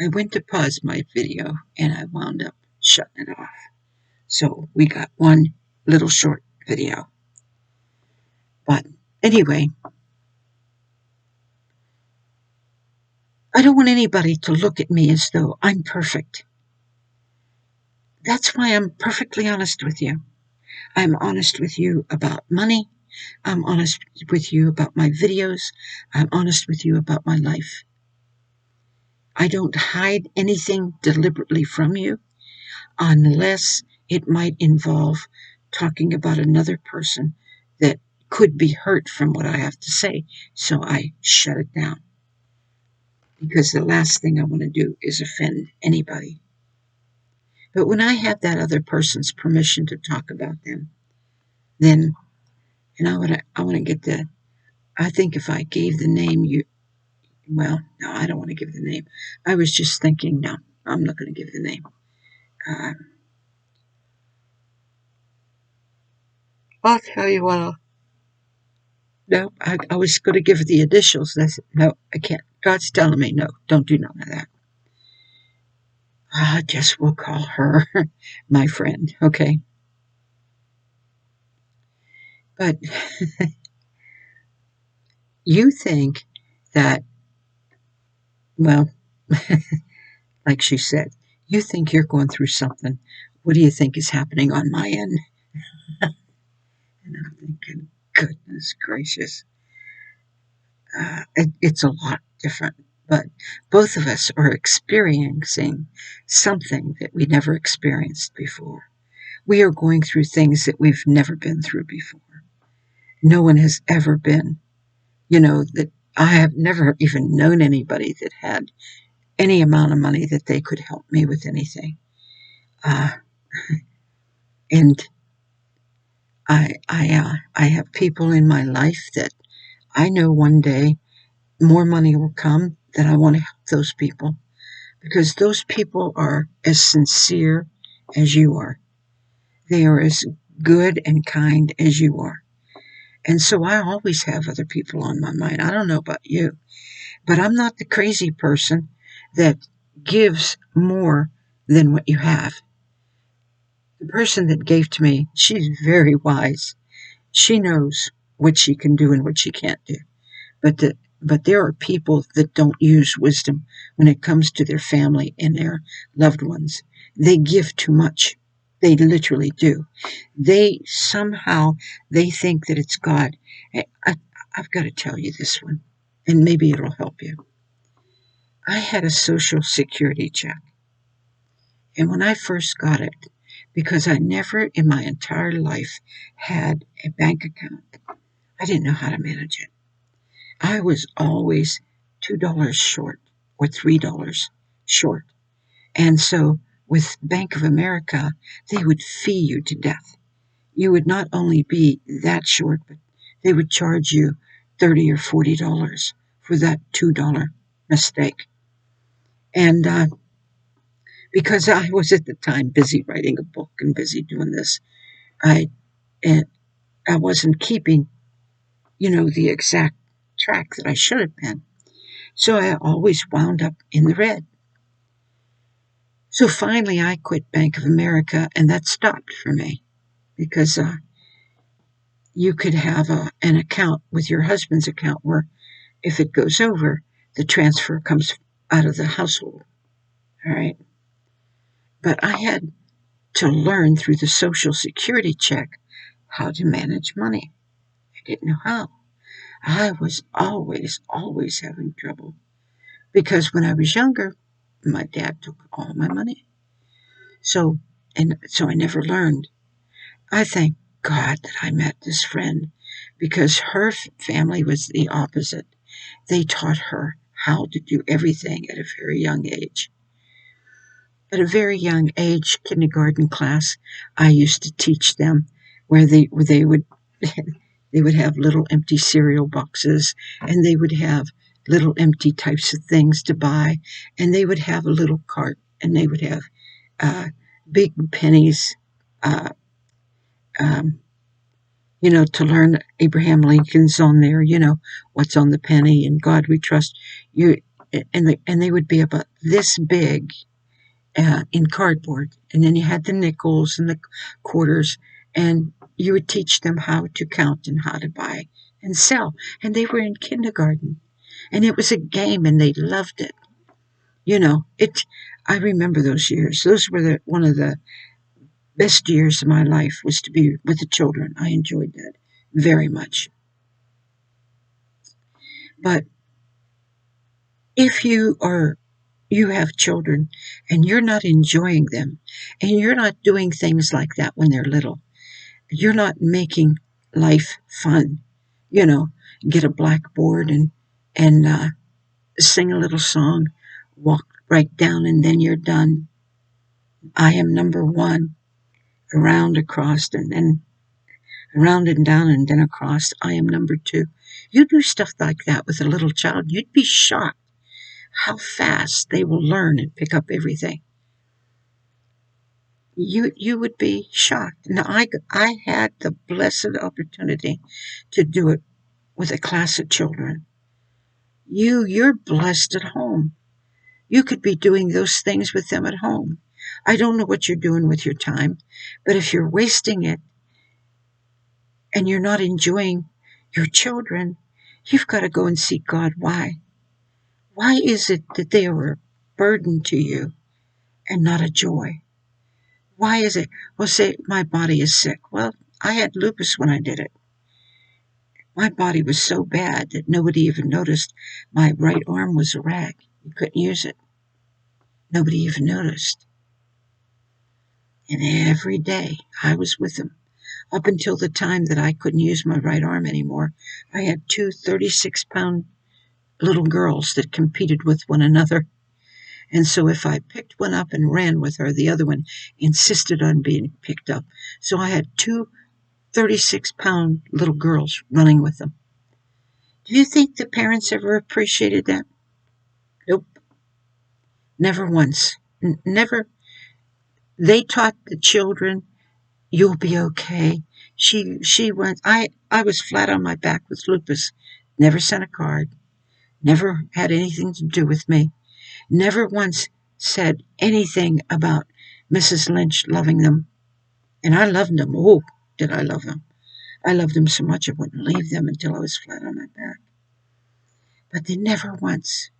I went to pause my video and I wound up shutting it off. So we got one little short video. But anyway, I don't want anybody to look at me as though I'm perfect. That's why I'm perfectly honest with you. I'm honest with you about money. I'm honest with you about my videos. I'm honest with you about my life. I don't hide anything deliberately from you unless it might involve talking about another person that could be hurt from what I have to say. So I shut it down because the last thing I want to do is offend anybody. But when I have that other person's permission to talk about them, then I want to get the. I think if I gave the name, well, no, I don't want to give the name. I was just thinking, no, I'm not going to give the name. Uh, I'll tell you what. No, I was going to give the initials. That's no, I can't. God's telling me no, don't do none of that. I guess we'll call her my friend, okay? But you think that, well, like she said, you think you're going through something. What do you think is happening on my end? And I'm thinking, goodness gracious, it's a lot different. But both of us are experiencing something that we never experienced before. We are going through things that we've never been through before. No one has ever been, that I have never even known anybody that had any amount of money that they could help me with anything. Uh, and I have people in my life that I know one day more money will come that I want to help those people because those people are as sincere as you are. They are as good and kind as you are. And so I always have other people on my mind. I don't know about you, but I'm not the crazy person that gives more than what you have. The person that gave to me, she's very wise. She knows what she can do and what she can't do. But there are people that don't use wisdom when it comes to their family and their loved ones. They give too much. They literally do. They think that it's God. I've got to tell you this one, and maybe it'll help you. I had a Social Security check, and when I first got it, because I never in my entire life had a bank account, I didn't know how to manage it. I was always $2 short or $3 short. And so with Bank of America, they would fee you to death. You would not only be that short, but they would charge you $30 or $40 for that $2 mistake. And because I was at the time busy writing a book and busy doing this, I I wasn't keeping, the exact track that I should have been. So I always wound up in the red. So finally, I quit Bank of America, and that stopped for me because you could have an account with your husband's account where if it goes over, the transfer comes out of the household. All right. But I had to learn through the Social Security check how to manage money. I didn't know how. I was always having trouble because when I was younger, my dad took all my money. So I never learned. I thank God that I met this friend because her family was the opposite. They taught her how to do everything at a very young age. At a very young age, kindergarten class, I used to teach them where they would they would have little empty cereal boxes and they would have little empty types of things to buy and they would have a little cart and they would have big pennies, uh, um, to learn Abraham Lincoln's on there, what's on the penny and God we trust. You and they would be about this big in cardboard. And then you had the nickels and the quarters, and you would teach them how to count and how to buy and sell. And they were in kindergarten, and it was a game, and they loved it. You know, it. I remember those years. Those were one of the best years of my life, was to be with the children. I enjoyed that very much. But if you have children and you're not enjoying them, and you're not doing things like that when they're little, you're not making life fun. You know, get a blackboard and sing a little song, walk right down, and then you're done. I am number one, around, across, and then around and down, and then across. I am number two. You do stuff like that with a little child, you'd be shocked how fast they will learn and pick up everything. You would be shocked. Now I had the blessed opportunity to do it with a class of children. You're blessed at home. You could be doing those things with them at home. I don't know what you're doing with your time, but if you're wasting it and you're not enjoying your children, you've got to go and seek God. Why? Why is it that they are a burden to you and not a joy? Why is it? Well, say, my body is sick. Well, I had lupus when I did it. My body was so bad that nobody even noticed my right arm was a rag. You couldn't use it. Nobody even noticed. And every day I was with them. Up until the time that I couldn't use my right arm anymore, I had two 36-pound little girls that competed with one another. And so if I picked one up and ran with her, the other one insisted on being picked up. So I had two 36-pound little girls running with them. Do you think the parents ever appreciated that? Nope. Never once. Never. They taught the children, you'll be okay. She went, I was flat on my back with lupus. Never sent a card. Never had anything to do with me. Never once said anything about Mrs. Lynch loving them. And I loved them. Oh, did I love them. I loved them so much I wouldn't leave them until I was flat on my back. But they never once.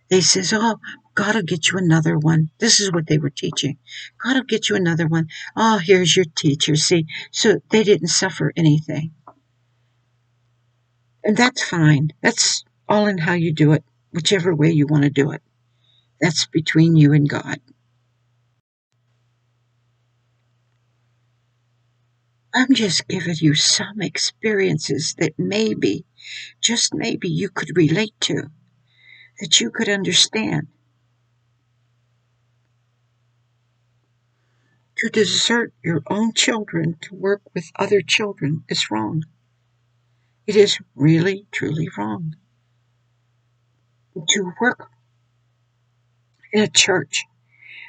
They says, oh, God will get you another one. This is what they were teaching. God will get you another one. Oh, here's your teacher. See, so they didn't suffer anything. And that's fine. That's all in how you do it, whichever way you want to do it. That's between you and God. I'm just giving you some experiences that maybe, just maybe, you could relate to, that you could understand. To desert your own children to work with other children is wrong. It is really, truly wrong. To work in a church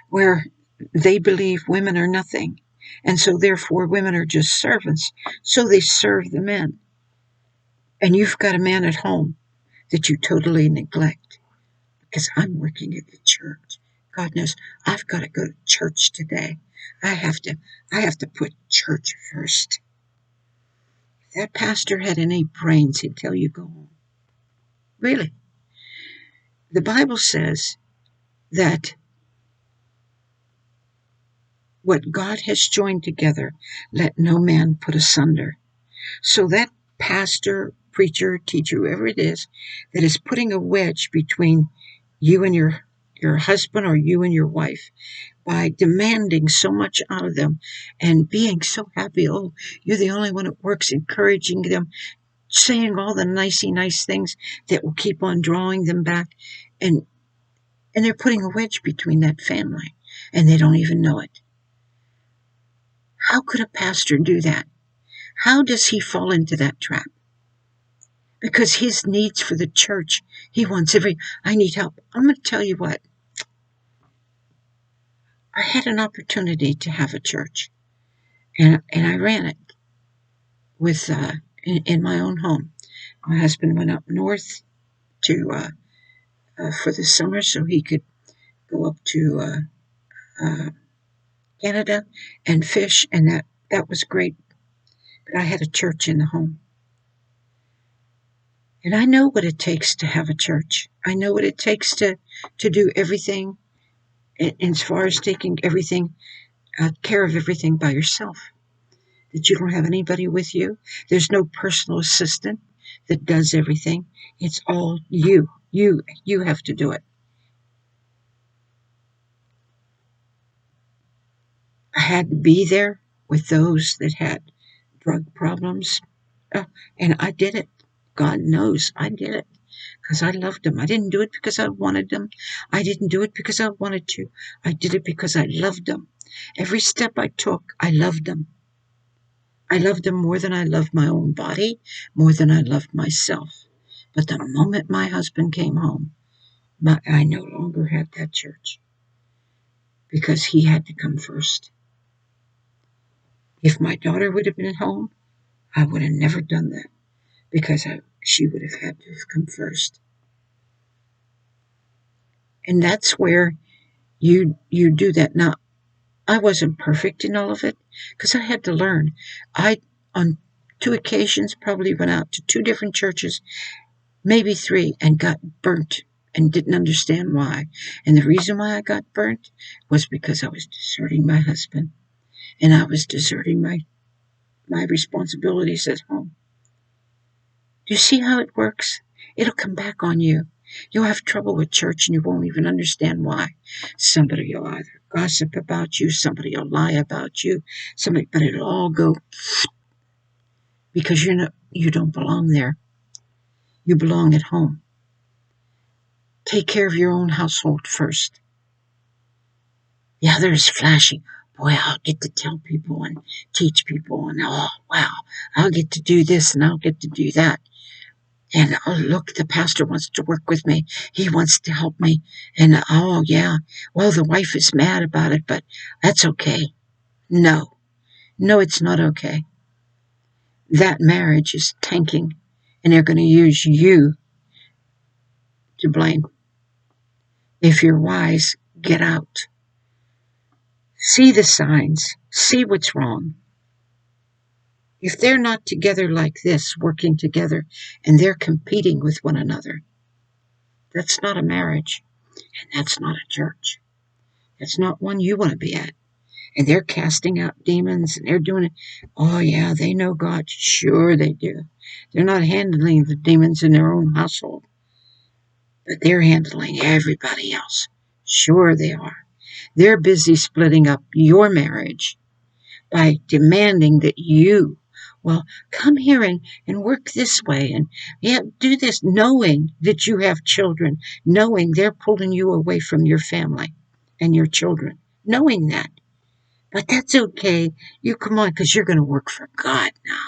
where they believe women are nothing, and so therefore women are just servants, so they serve the men. And you've got a man at home that you totally neglect because I'm working at the church. God knows I've got to go to church today. I have to put church first. If that pastor had any brains, he'd tell you go home. Really. The Bible says that what God has joined together, let no man put asunder. So that pastor, preacher, teacher, whoever it is, that is putting a wedge between you and your husband or you and your wife by demanding so much out of them and being so happy, oh, you're the only one that works, encouraging them, saying all the nicey nice things that will keep on drawing them back, and they're putting a wedge between that family, and they don't even know it. How could a pastor do that? How does he fall into that trap? Because his needs for the church, he wants I need help. I'm going to tell you what. I had an opportunity to have a church, and I ran it with in my own home. My husband went up north to for the summer so he could go up to Canada and fish, and that was great. But I had a church in the home. And I know what it takes to have a church. I know what it takes to do everything as far as taking everything care of everything by yourself. That you don't have anybody with you. There's no personal assistant that does everything. It's all you. You have to do it. I had to be there with those that had drug problems. And I did it. God knows I did it because I loved them. I didn't do it because I wanted them. I didn't do it because I wanted to. I did it because I loved them. Every step I took, I loved them. I loved them more than I loved my own body, more than I loved myself. But the moment my husband came home, I no longer had that church because he had to come first. If my daughter would have been at home, I would have never done that because she would have had to have come first. And that's where you do that. Now, I wasn't perfect in all of it because I had to learn. I, on 2 occasions, probably went out to 2 different churches, maybe 3, and got burnt and didn't understand why. And the reason why I got burnt was because I was deserting my husband and I was deserting my responsibilities at home. Do you see how it works? It'll come back on you. You'll have trouble with church and you won't even understand why. Somebody will either gossip about you, somebody will lie about you, but it'll all go because you don't belong there. You belong at home. Take care of your own household first. The other is flashy. Boy, I'll get to tell people and teach people, and oh, wow, I'll get to do this and I'll get to do that. And oh, look, the pastor wants to work with me. He wants to help me. And oh, yeah, well, the wife is mad about it, but that's okay. No, it's not okay. That marriage is tanking, and they're going to use you to blame. If you're wise, get out. See the signs. See what's wrong. If they're not together like this, working together, and they're competing with one another, that's not a marriage, and that's not a church. That's not one you want to be at. And they're casting out demons, and they're doing it. Oh, yeah, they know God. Sure they do. They're not handling the demons in their own household, but they're handling everybody else. Sure they are. They're busy splitting up your marriage by demanding that you, well, come here and work this way and yeah, do this, knowing that you have children, knowing they're pulling you away from your family and your children, knowing that. But that's okay. You come on, because you're going to work for God now.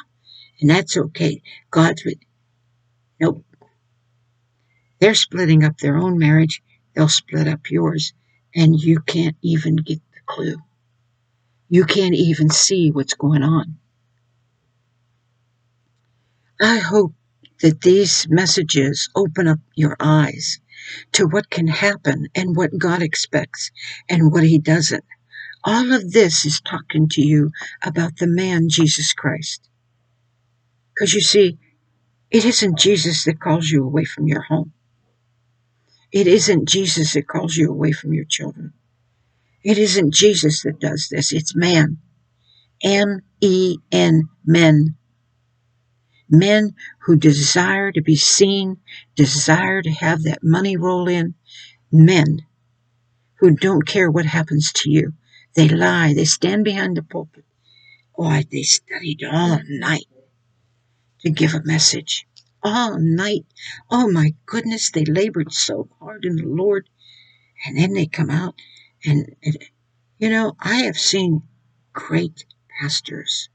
And that's okay. God's with, nope. They're splitting up their own marriage. They'll split up yours. And you can't even get the clue. You can't even see what's going on. I hope that these messages open up your eyes to what can happen and what God expects and what He doesn't. All of this is talking to you about the man, Jesus Christ. Because you see, it isn't Jesus that calls you away from your home. It isn't Jesus that calls you away from your children. It isn't Jesus that does this. It's man. M-E-N, men. Men who desire to be seen, desire to have that money roll in. Men who don't care what happens to you. They lie. They stand behind the pulpit. Oh, they studied all night to give a message. All night. Oh, my goodness, they labored so hard in the Lord. And then they come out. And I have seen great pastors.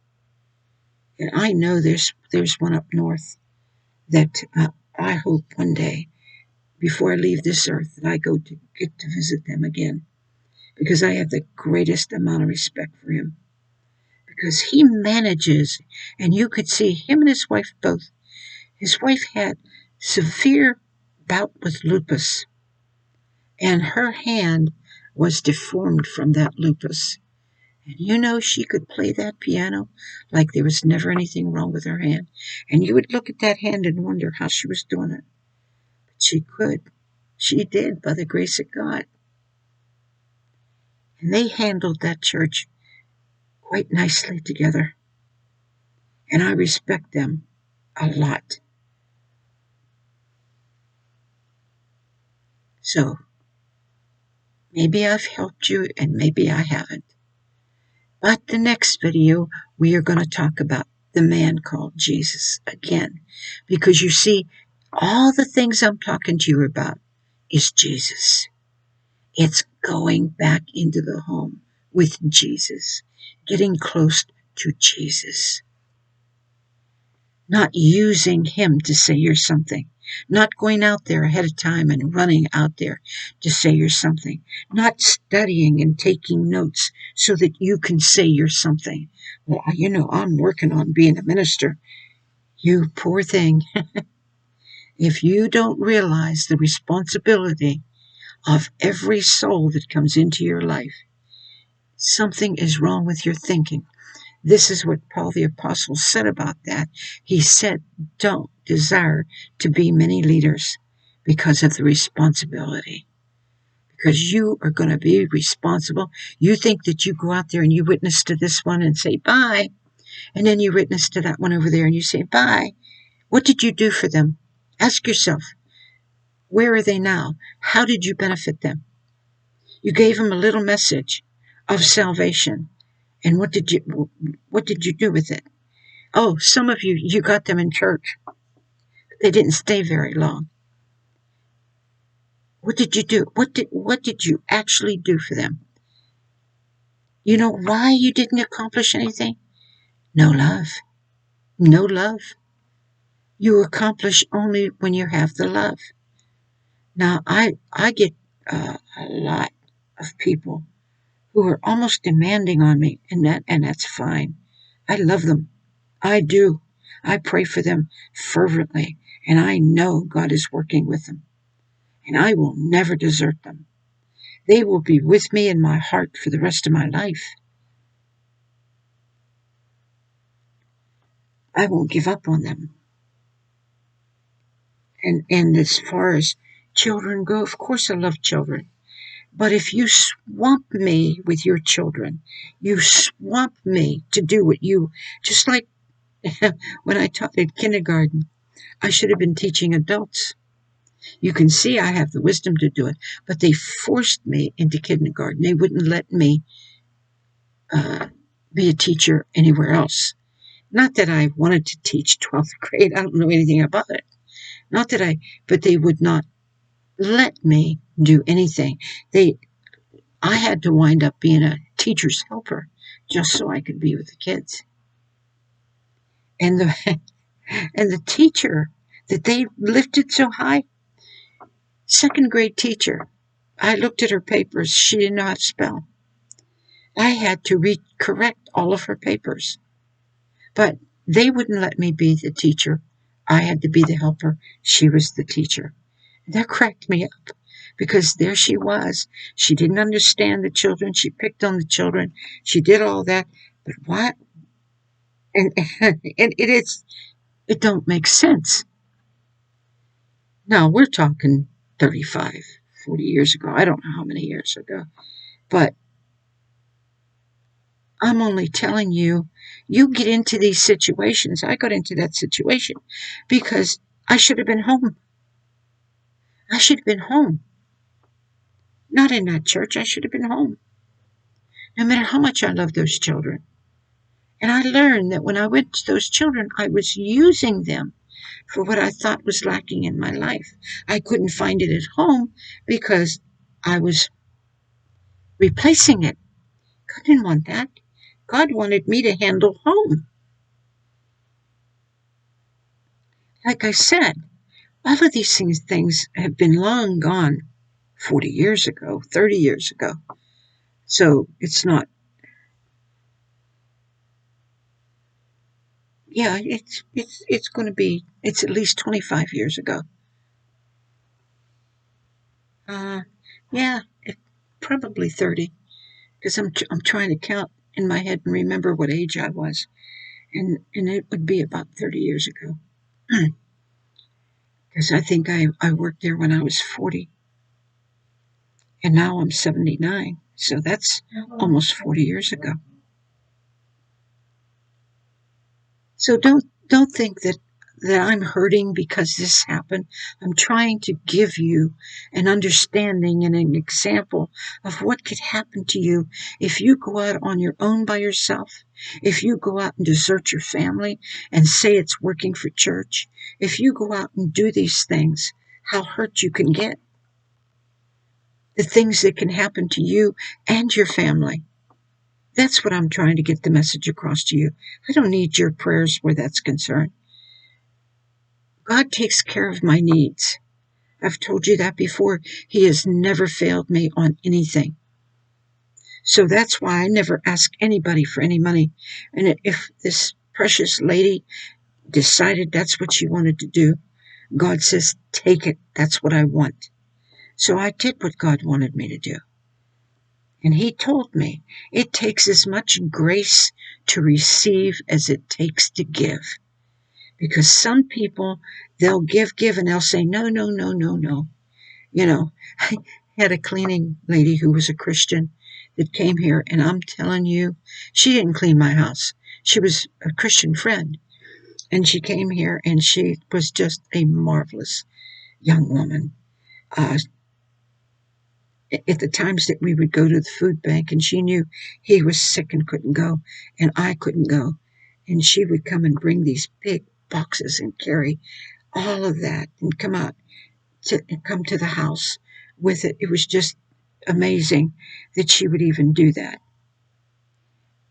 And I know there's one up north that I hope one day, before I leave this earth, that I go to get to visit them again. Because I have the greatest amount of respect for him. Because he manages, and you could see him and his wife both. His wife had severe bout with lupus. and her hand was deformed from that lupus. And you know, she could play that piano like there was never anything wrong with her hand. And you would look at that hand and wonder how she was doing it. But she could. She did, by the grace of God. And they handled that church quite nicely together. And I respect them a lot. So maybe I've helped you and maybe I haven't. But the next video, we are going to talk about the man called Jesus again. Because you see, all the things I'm talking to you about is Jesus. It's going back into the home with Jesus, getting close to Jesus. Not using him to say you're something. Not going out there ahead of time and running out there to say you're something. Not studying and taking notes so that you can say you're something. Well, you know, I'm working on being a minister. You poor thing. If you don't realize the responsibility of every soul that comes into your life, something is wrong with your thinking. This is what Paul the Apostle said about that. He said, don't desire to be many leaders because of the responsibility. Because you are going to be responsible. You think that you go out there and you witness to this one and say bye. And then you witness to that one over there and you say bye. What did you do for them? Ask yourself, where are they now? How did you benefit them? You gave them a little message of salvation. And what did you do with it? Oh, some of you got them in church. They didn't stay very long. What did you do? What did you actually do for them? You know why you didn't accomplish anything? No love. No love. You accomplish only when you have the love. Now, I get a lot of people who are almost demanding on me, and that's fine. I love them. I do. I pray for them fervently, and I know God is working with them. And I will never desert them. They will be with me in my heart for the rest of my life. I won't give up on them. And as far as children go, of course I love children. But if you swamp me with your children, you swamp me to do what you, just like when I taught at kindergarten, I should have been teaching adults. You can see I have the wisdom to do it, but they forced me into kindergarten. They wouldn't let me be a teacher anywhere else. Not that I wanted to teach 12th grade. I don't know anything about it. Not that but they would not let me do anything. I had to wind up being a teacher's helper just so I could be with the kids. And the teacher that they lifted so high, second grade teacher, I looked at her papers. She didn't know how to spell. I had to correct all of her papers. But they wouldn't let me be the teacher. I had to be the helper. She was the teacher. That cracked me up because there she was. She didn't understand the children. She picked on the children. She did all that. But what? And it don't make sense. Now, we're talking 35, 40 years ago. I don't know how many years ago. But I'm only telling you, you get into these situations. I got into that situation because I should have been home. I should have been home. Not in that church. I should have been home. No matter how much I love those children. And I learned that when I went to those children, I was using them for what I thought was lacking in my life. I couldn't find it at home because I was replacing it. God didn't want that. God wanted me to handle home. Like I said, all of these things have been long gone 40 years ago, 30 years ago. So it's not, yeah, it's going to be, it's at least 25 years ago. Yeah, probably 30, because I'm trying to count in my head and remember what age I was, and it would be about 30 years ago, because I think I worked there when I was 40, and now I'm 79, so that's almost 40 years ago. So don't think that I'm hurting because this happened. I'm trying to give you an understanding and an example of what could happen to you if you go out on your own by yourself, if you go out and desert your family and say it's working for church, if you go out and do these things, how hurt you can get, the things that can happen to you and your family. That's what I'm trying to get the message across to you. I don't need your prayers where that's concerned. God takes care of my needs. I've told you that before. He has never failed me on anything. So that's why I never ask anybody for any money. And if this precious lady decided that's what she wanted to do, God says, take it. That's what I want. So I did what God wanted me to do. And He told me it takes as much grace to receive as it takes to give. Because some people, they'll give, and they'll say, no, no, no, no, no. You know, I had a cleaning lady who was a Christian that came here, and I'm telling you, she didn't clean my house. She was a Christian friend, and she came here, and she was just a marvelous young woman. At the times that we would go to the food bank, and she knew he was sick and couldn't go, and I couldn't go, and she would come and bring these big boxes and carry all of that and come to the house with it. It was just amazing that she would even do that.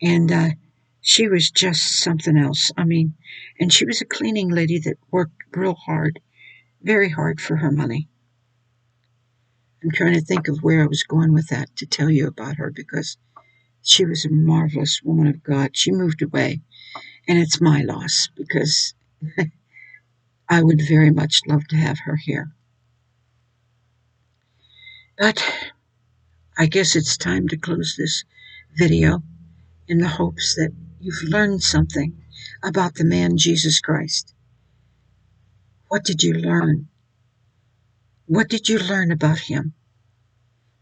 And she was just something else. I mean, and she was a cleaning lady that worked real hard, very hard for her money. I'm trying to think of where I was going with that to tell you about her, because she was a marvelous woman of God. She moved away, and it's my loss, because I would very much love to have her here. But I guess it's time to close this video in the hopes that you've learned something about the man Jesus Christ. What did you learn? What did you learn about him?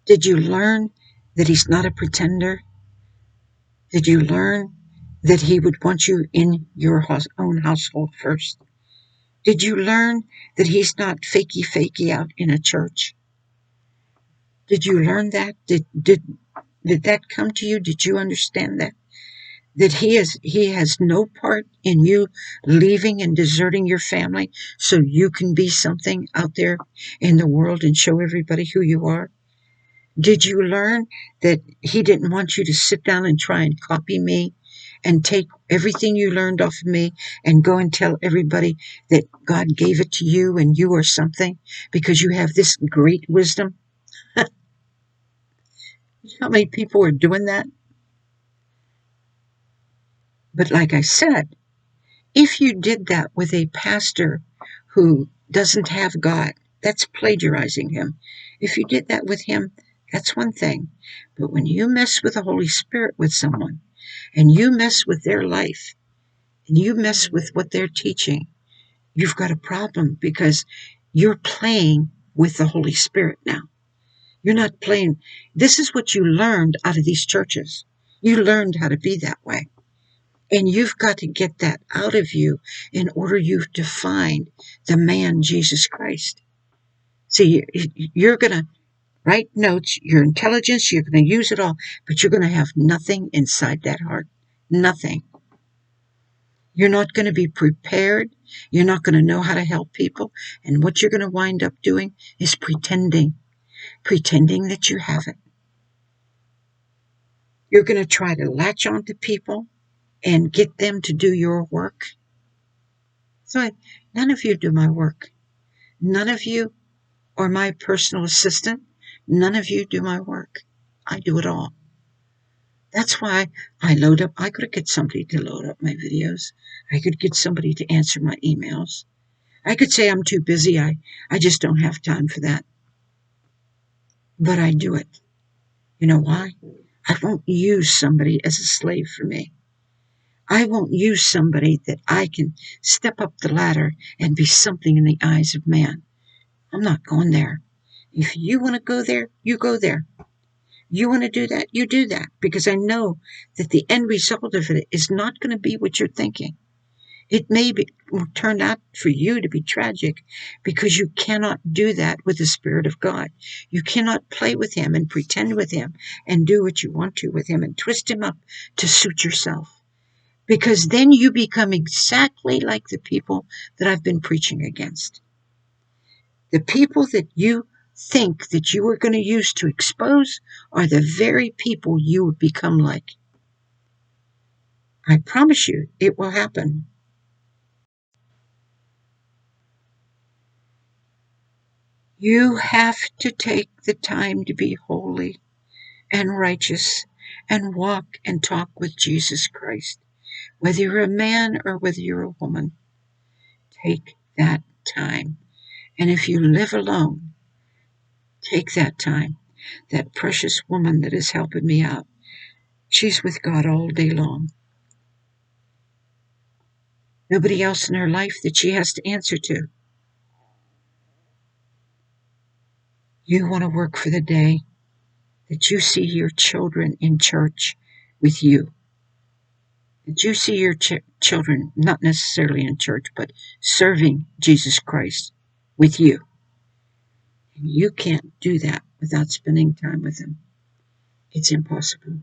Did you learn that he's not a pretender? Did you learn that he would want you in your own household first? Did you learn that he's not fakey out in a church? Did you learn that? Did that come to you? Did you understand that? That he has no part in you leaving and deserting your family so you can be something out there in the world and show everybody who you are? Did you learn that he didn't want you to sit down and try and copy me and take everything you learned off of me and go and tell everybody that God gave it to you and you are something because you have this great wisdom? How many people are doing that? But like I said, if you did that with a pastor who doesn't have God, that's plagiarizing him. If you did that with him, that's one thing. But when you mess with the Holy Spirit with someone, and you mess with their life, and you mess with what they're teaching, you've got a problem, because you're playing with the Holy Spirit now. You're not playing. This is what you learned out of these churches. You learned how to be that way. And you've got to get that out of you in order you to find the man, Jesus Christ. See, you're going to write notes, your intelligence, you're going to use it all, but you're going to have nothing inside that heart. Nothing. You're not going to be prepared. You're not going to know how to help people. And what you're going to wind up doing is pretending that you have it. You're going to try to latch on to people and get them to do your work. So none of you do my work. None of you are my personal assistant. None of you do my work. I do it all. That's why I load up. I could get somebody to load up my videos. I could get somebody to answer my emails. I could say I'm too busy. I just don't have time for that. but I do it. You know why? I won't use somebody as a slave for me. I won't use somebody that I can step up the ladder and be something in the eyes of man. I'm not going there. If you want to go there, you go there. You want to do that, you do that. Because I know that the end result of it is not going to be what you're thinking. It may turn out for you to be tragic because you cannot do that with the Spirit of God. You cannot play with Him and pretend with Him and do what you want to with Him and twist Him up to suit yourself. Because then you become exactly like the people that I've been preaching against. The people that you think that you are going to use to expose are the very people you will become like. I promise you, it will happen. You have to take the time to be holy and righteous and walk and talk with Jesus Christ. Whether you're a man or whether you're a woman, take that time. And if you live alone, take that time. That precious woman that is helping me out, she's with God all day long. Nobody else in her life that she has to answer to. You want to work for the day that you see your children in church with you. That you see your children, not necessarily in church, but serving Jesus Christ with you. And you can't do that without spending time with Him. It's impossible.